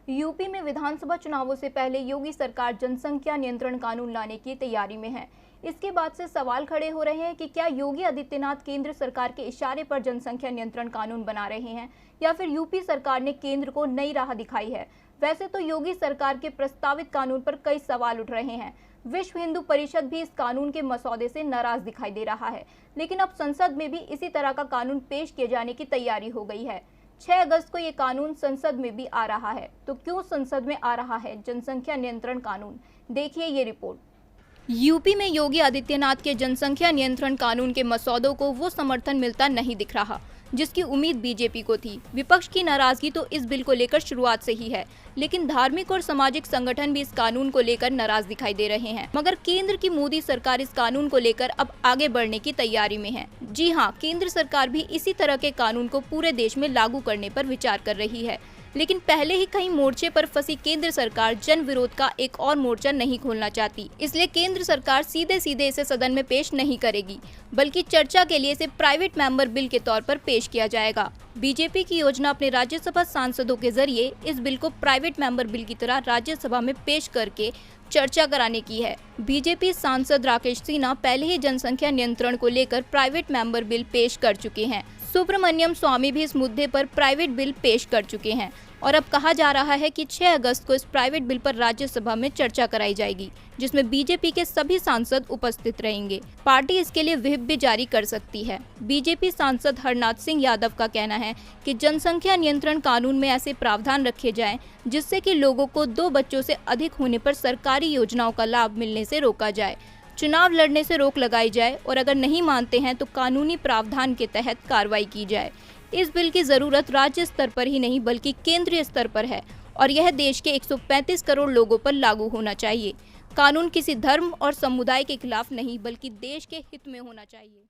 UP में विधानसभा चुनावों से पहले योगी सरकार जनसंख्या नियंत्रण कानून लाने की तैयारी में है। इसके बाद से सवाल खड़े हो रहे हैं कि क्या योगी आदित्यनाथ केंद्र सरकार के इशारे पर जनसंख्या नियंत्रण कानून बना रहे हैं या फिर यूपी सरकार ने केंद्र को नई राह दिखाई है। वैसे तो योगी सरकार के प्रस्तावित कानून पर कई सवाल उठ रहे हैं। विश्व हिंदू परिषद भी इस कानून के मसौदे से नाराज दिखाई दे रहा है, लेकिन अब संसद में भी इसी तरह का कानून पेश किए जाने की तैयारी हो गई है। 6 अगस्त को ये कानून संसद में भी आ रहा है। तो क्यों संसद में आ रहा है जनसंख्या नियंत्रण कानून, देखिए ये रिपोर्ट। यूपी में योगी आदित्यनाथ के जनसंख्या नियंत्रण कानून के मसौदों को वो समर्थन मिलता नहीं दिख रहा जिसकी उम्मीद बीजेपी को थी। विपक्ष की नाराजगी तो इस बिल को लेकर शुरुआत से ही है, लेकिन धार्मिक और सामाजिक संगठन भी इस कानून को लेकर नाराज दिखाई दे रहे हैं। मगर केंद्र की मोदी सरकार इस कानून को लेकर अब आगे बढ़ने की तैयारी में है। जी हाँ, केंद्र सरकार भी इसी तरह के कानून को पूरे देश में लागू करने पर विचार कर रही है। लेकिन पहले ही कई मोर्चे पर फंसी केंद्र सरकार जन विरोध का एक और मोर्चा नहीं खोलना चाहती, इसलिए केंद्र सरकार सीधे सीधे इसे सदन में पेश नहीं करेगी, बल्कि चर्चा के लिए इसे प्राइवेट मेंबर बिल के तौर पर पेश किया जाएगा। बीजेपी की योजना अपने राज्यसभा सांसदों के जरिए इस बिल को प्राइवेट मेंबर बिल की तरह राज्यसभा में पेश करके चर्चा कराने की है। बीजेपी सांसद राकेश सिन्हा पहले ही जनसंख्या नियंत्रण को लेकर प्राइवेट मेंबर बिल पेश कर चुके हैं। सुब्रमण्यम स्वामी भी इस मुद्दे पर प्राइवेट बिल पेश कर चुके हैं और अब कहा जा रहा है कि 6 अगस्त को इस प्राइवेट बिल पर राज्यसभा में चर्चा कराई जाएगी, जिसमें बीजेपी के सभी सांसद उपस्थित रहेंगे। पार्टी इसके लिए व्हिप भी जारी कर सकती है। बीजेपी सांसद हरनाथ सिंह यादव का कहना है कि जनसंख्या नियंत्रण कानून में ऐसे प्रावधान रखे जाएं जिससे कि लोगों को 2 बच्चों से अधिक होने पर सरकारी योजनाओं का लाभ मिलने से रोका जाए, चुनाव लड़ने से रोक लगाई जाए और अगर नहीं मानते हैं तो कानूनी प्रावधान के तहत कार्रवाई की जाए। इस बिल की जरूरत राज्य स्तर पर ही नहीं बल्कि केंद्रीय स्तर पर है और यह देश के 135 करोड़ लोगों पर लागू होना चाहिए। कानून किसी धर्म और समुदाय के खिलाफ नहीं बल्कि देश के हित में होना चाहिए।